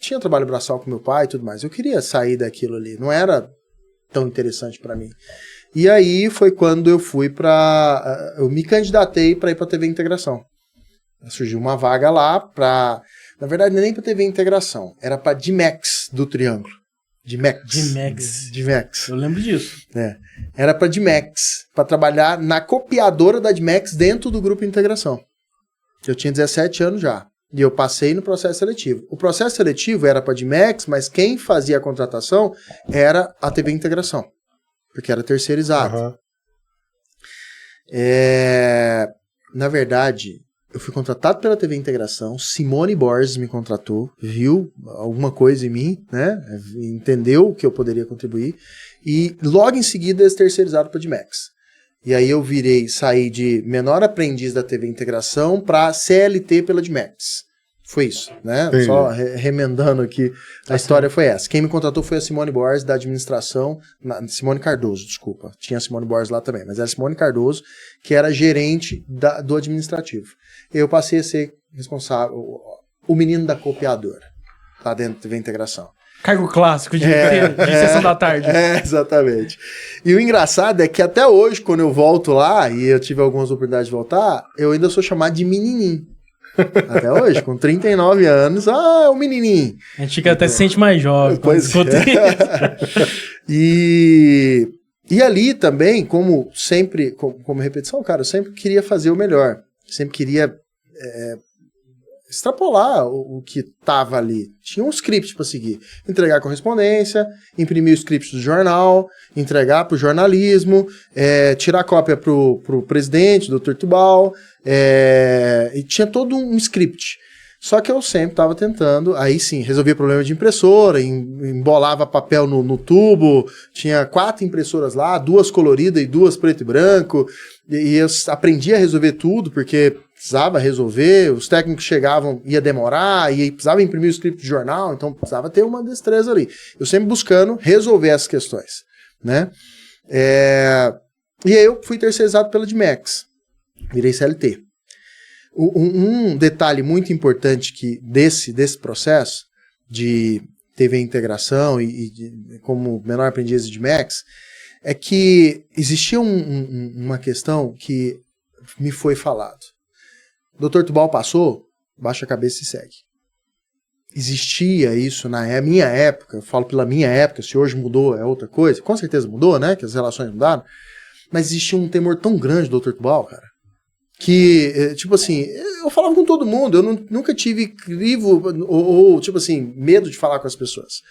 tinha trabalho braçal com meu pai e tudo mais. Eu queria sair daquilo ali. Não era tão interessante para mim. E aí foi quando eu fui para... Eu me candidatei para ir para TV Integração. Surgiu uma vaga lá para... Na verdade, nem para TV Integração. Era para Dimex do Triângulo. Dimex. Eu lembro disso. Era para Dimex, para trabalhar na copiadora da Dimex dentro do Grupo Integração. Eu tinha 17 anos já. E eu passei no processo seletivo. O processo seletivo era para Dimex, mas quem fazia a contratação era a TV Integração. Porque era terceirizado. Uhum. Na verdade, eu fui contratado pela TV Integração. Simone Borges me contratou, viu alguma coisa em mim, né? Entendeu que eu poderia contribuir. E logo em seguida, eles terceirizaram para a Dimex. E aí eu saí de menor aprendiz da TV Integração para CLT pela Dimex. Foi isso, né? Entendi. Só remendando aqui, a história foi essa. Quem me contratou foi a Simone Borges, da administração, Simone Cardoso, desculpa. Tinha a Simone Borges lá também, mas era a Simone Cardoso, que era gerente do administrativo. Eu passei a ser responsável, o menino da copiadora, lá dentro da TV Integração. Cargo clássico de sessão da tarde. Exatamente. E o engraçado é que até hoje, quando eu volto lá, e eu tive algumas oportunidades de voltar, eu ainda sou chamado de menininho. Até hoje, com 39 anos, o menininho. A gente até se sente mais jovem. Pois E ali também, como sempre, como repetição, cara, eu sempre queria fazer o melhor. Sempre queria extrapolar o que tava ali. Tinha um script para seguir. Entregar a correspondência, imprimir o script do jornal, entregar pro jornalismo, tirar cópia pro presidente, Dr. Tubal, e tinha todo um script. Só que eu sempre estava tentando, aí sim, resolvia problema de impressora, embolava papel no tubo, tinha 4 impressoras lá, 2 coloridas e 2 preto e branco, e eu aprendi a resolver tudo, porque precisava resolver, os técnicos chegavam, ia demorar, e precisava imprimir o script de jornal, então precisava ter uma destreza ali. Eu sempre buscando resolver essas questões, né? E aí eu fui terceirizado pela Dimex, virei CLT. Um detalhe muito importante desse processo de TV Integração e como menor aprendiz de Dimex é que existia uma questão que me foi falado. O Dr. Tubal passou, baixa a cabeça e segue. Existia isso na minha época, eu falo pela minha época, se hoje mudou é outra coisa, com certeza mudou, né, que as relações mudaram, mas existia um temor tão grande do Dr. Tubal, cara, que, tipo assim, eu falava com todo mundo, eu nunca tive crivo ou, tipo assim, medo de falar com as pessoas.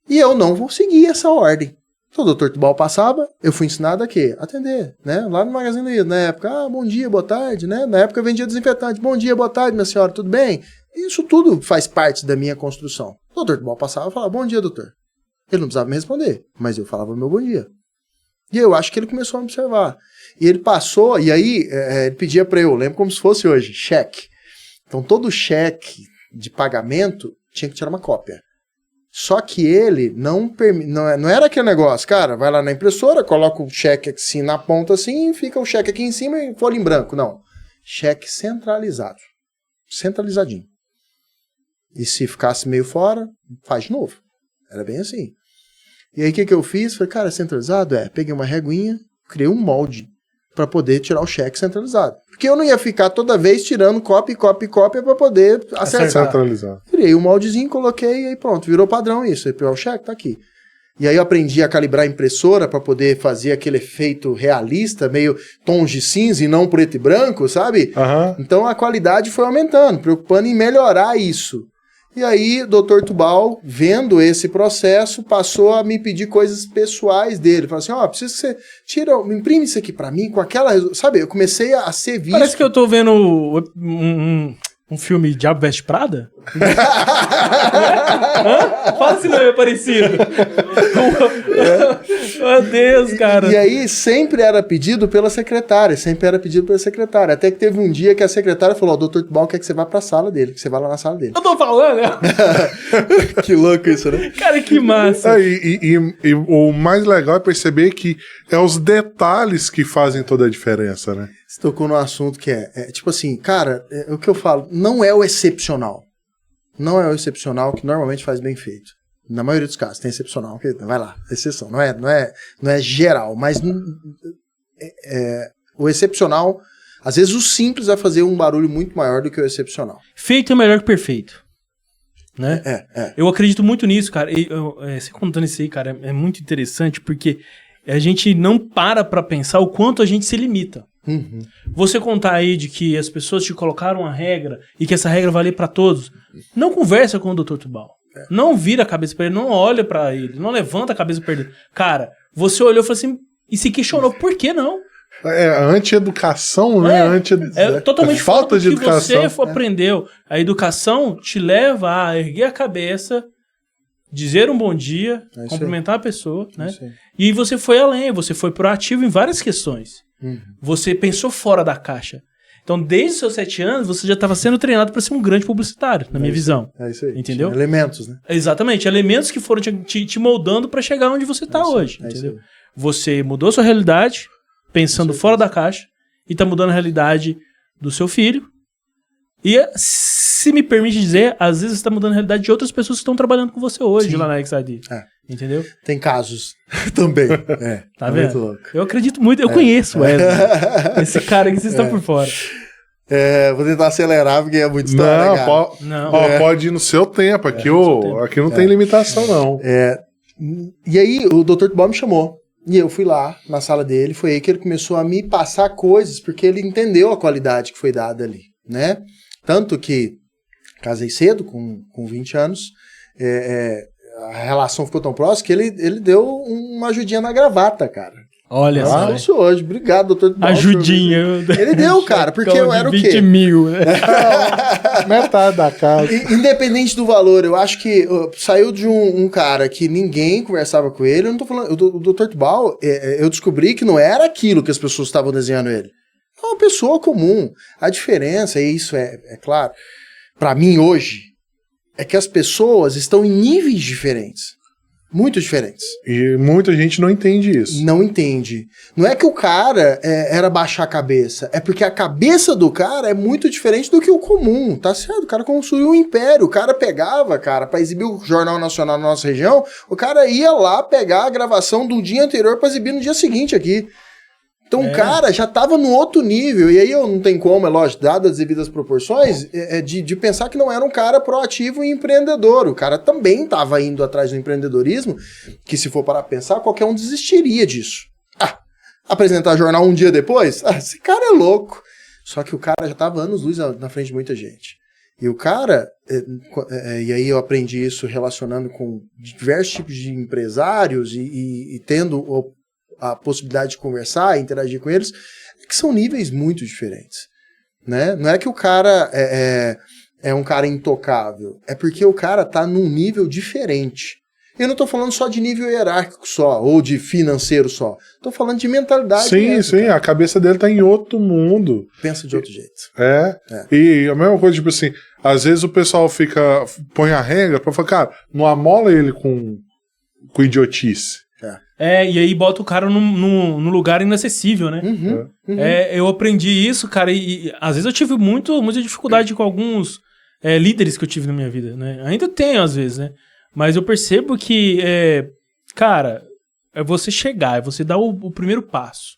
E eu não vou seguir essa ordem. Então o Dr. Tubal passava, eu fui ensinado a quê? Atender, né? Lá no Magazine Luiza, na época, bom dia, boa tarde, né? Na época eu vendia desinfetante, bom dia, boa tarde, minha senhora, tudo bem? Isso tudo faz parte da minha construção. O Dr. Tubal passava e falava, bom dia, doutor. Ele não precisava me responder, mas eu falava meu bom dia. E eu acho que ele começou a me observar. E ele passou, e aí ele pedia para eu, lembro como se fosse hoje, cheque. Então todo cheque de pagamento tinha que tirar uma cópia. Só que ele não era aquele negócio, cara, vai lá na impressora, coloca o cheque assim na ponta assim, fica o cheque aqui em cima e folha em branco. Não. Cheque centralizado. Centralizadinho. E se ficasse meio fora, faz de novo. Era bem assim. E aí o que eu fiz? Falei, cara, centralizado? Peguei uma reguinha, criei um molde para poder tirar o cheque centralizado. Porque eu não ia ficar toda vez tirando cópia para poder acertar. Centralizado. Criei um moldezinho, coloquei e aí pronto, virou padrão isso. Aí o cheque tá aqui. E aí eu aprendi a calibrar a impressora para poder fazer aquele efeito realista, meio tons de cinza e não preto e branco, sabe? Uhum. Então a qualidade foi aumentando, preocupando em melhorar isso. E aí, Dr. Tubal, vendo esse processo, passou a me pedir coisas pessoais dele. Falou assim, preciso que você imprime isso aqui pra mim, com aquela... Sabe, eu comecei a ser visto... Parece que eu tô vendo um filme Diabo Veste Prada? Fala se não é parecido. Meu Deus, cara. E aí, sempre era pedido pela secretária, Até que teve um dia que a secretária falou, Dr. Tubal quer que você vá pra sala dele, que você vá lá na sala dele. Eu tô falando, né? Que louco isso, né? Cara, que massa. E o mais legal é perceber que é os detalhes que fazem toda a diferença, né? Você tocou num assunto que tipo assim, cara, o que eu falo, não é o excepcional. não é o excepcional que normalmente faz bem feito. Na maioria dos casos, tem excepcional, que vai lá, exceção, não é geral, mas o excepcional, às vezes o simples vai fazer um barulho muito maior do que o excepcional. Feito é melhor que perfeito. Né? É. Eu acredito muito nisso, cara. Você contando isso aí, cara, é muito interessante, porque a gente não para pra pensar o quanto a gente se limita. Uhum. Você contar aí de que as pessoas te colocaram uma regra e que essa regra vale pra todos, não conversa com o Dr. Tubal. Não vira a cabeça pra ele, não olha pra ele, não levanta a cabeça pra ele. Cara, você olhou e falou assim, e se questionou, por que não? Anti-educação, né? É totalmente falta de educação. Que você aprendeu. A educação te leva a erguer a cabeça, dizer um bom dia, cumprimentar a pessoa, né? E você foi além, você foi proativo em várias questões. Você pensou fora da caixa. Então, desde os seus 7 anos, você já estava sendo treinado para ser um grande publicitário, na minha visão. É isso aí. Entendeu? Tinha elementos, né? Exatamente. Elementos que foram te moldando para chegar onde você está hoje. Entendeu? Você mudou sua realidade, pensando fora da caixa, e está mudando a realidade do seu filho. E, se me permite dizer, às vezes está mudando a realidade de outras pessoas que estão trabalhando com você hoje lá na XID. Entendeu? Tem casos também. Tá vendo? Muito louco. Eu acredito muito, eu conheço o Wesley. Esse cara que vocês estão por fora. Vou tentar acelerar porque é muito história. Pode ir no seu tempo. Aqui não tem limitação, não. E aí, o Dr. Tubal me chamou. E eu fui lá na sala dele. Foi aí que ele começou a me passar coisas, porque ele entendeu a qualidade que foi dada ali, né? Tanto que casei cedo, com 20 anos. A relação ficou tão próxima que ele deu uma ajudinha na gravata, cara. Olha só. Isso hoje. Obrigado, doutor. Ajudinha. Ele deu, cara, porque eu era o quê? 20 mil, né? Metade da casa. Independente do valor, eu acho que saiu de um cara que ninguém conversava com ele. Eu não tô falando. O Dr. Tubal, eu descobri que não era aquilo que as pessoas estavam desenhando ele. É uma pessoa comum. A diferença, e isso é claro, pra mim hoje, é que as pessoas estão em níveis diferentes. Muito diferentes. E muita gente não entende isso. Não entende. Não é que o cara era baixar a cabeça. É porque a cabeça do cara é muito diferente do que o comum. Tá certo? O cara construiu um império. O cara pegava, cara, pra exibir o Jornal Nacional na nossa região, o cara ia lá pegar a gravação do dia anterior pra exibir no dia seguinte aqui. Então o cara já tava no outro nível. E aí eu não tenho como, é lógico, dadas as devidas proporções, de pensar que não era um cara proativo e empreendedor. O cara também tava indo atrás do empreendedorismo, que se for parar pra pensar, qualquer um desistiria disso. Apresentar jornal um dia depois? Esse cara é louco. Só que o cara já tava anos-luz na frente de muita gente. E o cara, e aí eu aprendi isso relacionando com diversos tipos de empresários e tendo a possibilidade de conversar, interagir com eles, que são níveis muito diferentes, né? Não é que o cara é um cara intocável, é porque o cara tá num nível diferente. Eu não tô falando só de nível hierárquico só, ou de financeiro só. Tô falando de mentalidade. Sim, a cabeça dele tá em outro mundo. Pensa de outro jeito. E a mesma coisa, tipo assim, às vezes o pessoal põe a regra pra falar, cara, não amola ele com idiotice. E aí bota o cara num lugar inacessível, né? Eu aprendi isso, cara, e às vezes eu tive muita dificuldade com alguns líderes que eu tive na minha vida, né? Ainda tenho, às vezes, né? Mas eu percebo que, cara, é você chegar, é você dar o primeiro passo.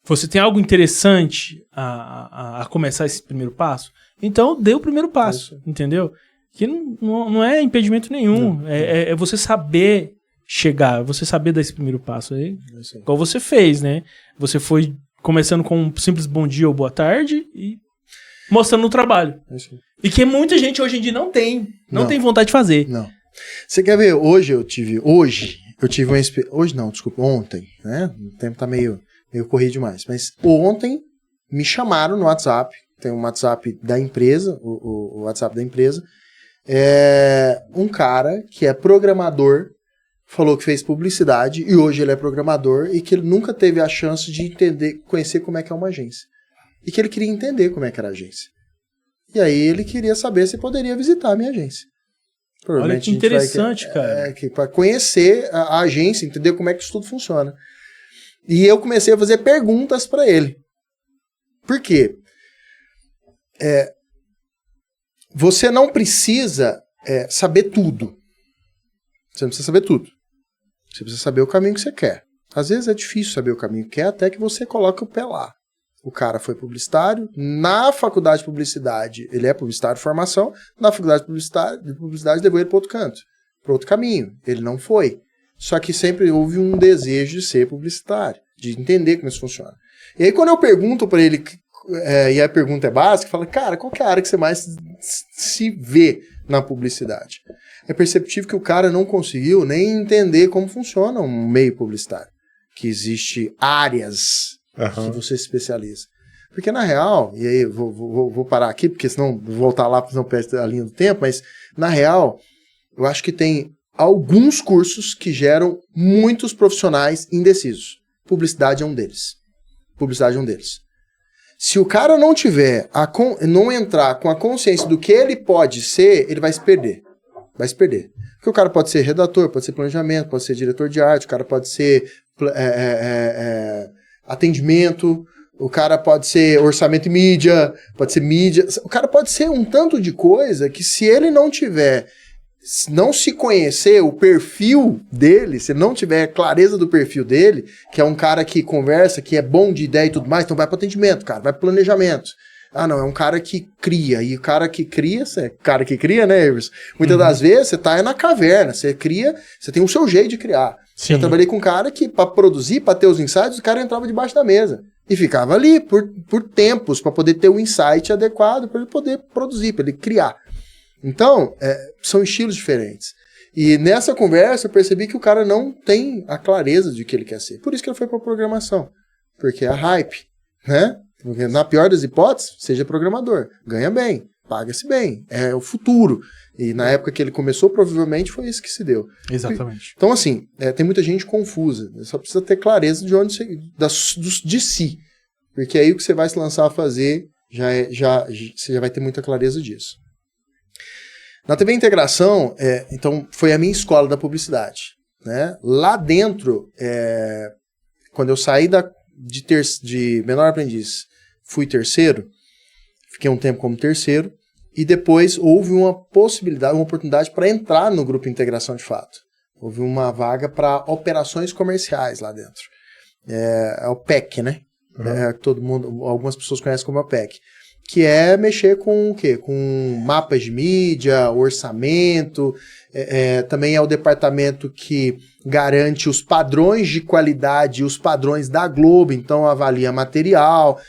Você tem algo interessante a começar esse primeiro passo? Então, dê o primeiro passo, entendeu? Que não é impedimento nenhum, é você saber chegar, você saber dar esse primeiro passo aí, igual você fez, né? Você foi começando com um simples bom dia ou boa tarde e mostrando o trabalho. E que muita gente hoje em dia não tem vontade de fazer. Não. Você quer ver? Ontem, uma experiência. Hoje não, desculpa, ontem, né? O tempo tá meio corrido demais. Mas ontem me chamaram no WhatsApp, tem um WhatsApp da empresa, o WhatsApp da empresa. Um cara que é programador falou que fez publicidade e hoje ele é programador e que ele nunca teve a chance de conhecer como é que é uma agência. E que ele queria entender como é que era a agência. E aí ele queria saber se poderia visitar a minha agência. Olha que interessante, cara. Para conhecer a agência, entender como é que isso tudo funciona. E eu comecei a fazer perguntas para ele. Por quê? Você não precisa saber tudo. Você não precisa saber tudo. Você precisa saber o caminho que você quer. Às vezes é difícil saber o caminho que quer até que você coloque o pé lá. O cara foi publicitário, na faculdade de publicidade, ele é publicitário de formação, na faculdade de publicidade levou ele para outro canto, para outro caminho. Ele não foi. Só que sempre houve um desejo de ser publicitário, de entender como isso funciona. E aí quando eu pergunto para ele, e a pergunta é básica, fala, cara, qual que é a área que você mais se vê na publicidade? É perceptível que o cara não conseguiu nem entender como funciona um meio publicitário. Que existe áreas que você se especializa. Porque na real, e aí vou parar aqui, porque senão vou voltar lá para não perder a linha do tempo, mas na real, eu acho que tem alguns cursos que geram muitos profissionais indecisos. Publicidade é um deles. Publicidade é um deles. Se o cara não tiver, não entrar com a consciência do que ele pode ser, ele vai se perder. Vai se perder. Porque o cara pode ser redator, pode ser planejamento, pode ser diretor de arte, o cara pode ser atendimento, o cara pode ser orçamento e mídia, pode ser mídia, o cara pode ser um tanto de coisa que se ele não se conhecer o perfil dele, se ele não tiver clareza do perfil dele, que é um cara que conversa, que é bom de ideia e tudo mais, então vai para atendimento, cara, vai para planejamento. Ah, não, é um cara que cria, e o cara que cria, né, Everson? Muitas das vezes você tá na caverna, você cria, você tem o seu jeito de criar. Sim. Eu trabalhei com um cara que, para produzir, para ter os insights, o cara entrava debaixo da mesa e ficava ali por tempos para poder ter o insight adequado para ele poder produzir, para ele criar. Então, são estilos diferentes. E nessa conversa eu percebi que o cara não tem a clareza de que ele quer ser. Por isso que ele foi para programação. Porque é a hype, né? Porque na pior das hipóteses, seja programador. Ganha bem, paga-se bem. É o futuro. E na época que ele começou, provavelmente foi isso que se deu. Exatamente. Então, assim, tem muita gente confusa. Só precisa ter clareza de onde de si. Porque aí o que você vai se lançar a fazer, você já vai ter muita clareza disso. Na TV Integração, então, foi a minha escola da publicidade. Né? Lá dentro, quando eu saí de menor aprendiz, fui terceiro, fiquei um tempo como terceiro, e depois houve uma possibilidade, uma oportunidade para entrar no grupo Integração de fato. Houve uma vaga para operações comerciais lá dentro. É o PEC, né? Todo mundo, algumas pessoas conhecem como é o PEC. Que é mexer com o quê? Com mapas de mídia, orçamento, também é o departamento que garante os padrões de qualidade, os padrões da Globo, então avalia material.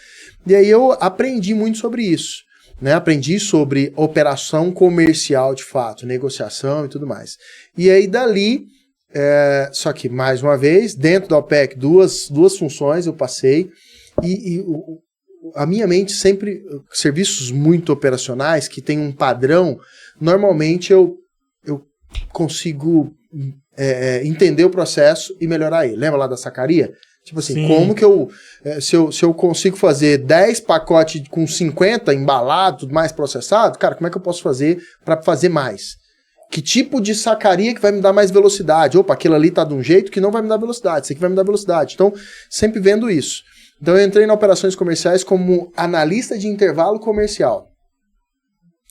E aí eu aprendi muito sobre isso. Né? Aprendi sobre operação comercial de fato, negociação e tudo mais. E aí dali, só que mais uma vez, dentro da OPEC, duas funções eu passei, a minha mente sempre, serviços muito operacionais, que tem um padrão, normalmente eu consigo entender o processo e melhorar ele. Lembra lá da sacaria? Tipo assim, sim. Como que se eu consigo fazer 10 pacotes com 50 embalados, tudo mais processado, cara, como é que eu posso fazer para fazer mais? Que tipo de sacaria que vai me dar mais velocidade? Opa, aquilo ali tá de um jeito que não vai me dar velocidade, isso aqui vai me dar velocidade. Então, sempre vendo isso. Então, eu entrei em operações comerciais como analista de intervalo comercial.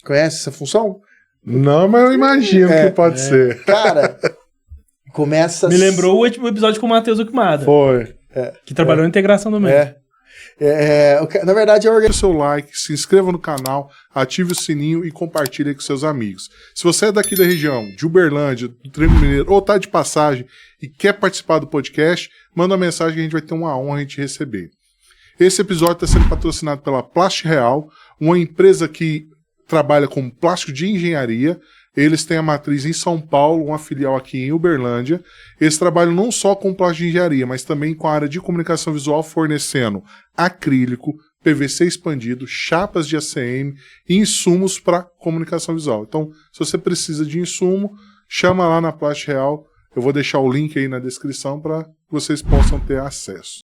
Conhece essa função? Não, mas eu imagino que pode ser. Cara, começa... Me lembrou o último episódio com o Matheus Ukmada. Foi. Que trabalhou em integração do meio. Na verdade, eu organizo o seu like, se inscreva no canal, ative o sininho e compartilhe com seus amigos. Se você é daqui da região, de Uberlândia, do Triângulo Mineiro, ou tá de passagem e quer participar do podcast, manda uma mensagem que a gente vai ter uma honra em te receber. Esse episódio está sendo patrocinado pela Plast Real, uma empresa que trabalha com plástico de engenharia. Eles têm a matriz em São Paulo, uma filial aqui em Uberlândia. Eles trabalham não só com plástico de engenharia, mas também com a área de comunicação visual, fornecendo acrílico, PVC expandido, chapas de ACM e insumos para comunicação visual. Então, se você precisa de insumo, chama lá na Plast Real. Eu vou deixar o link aí na descrição para que vocês possam ter acesso.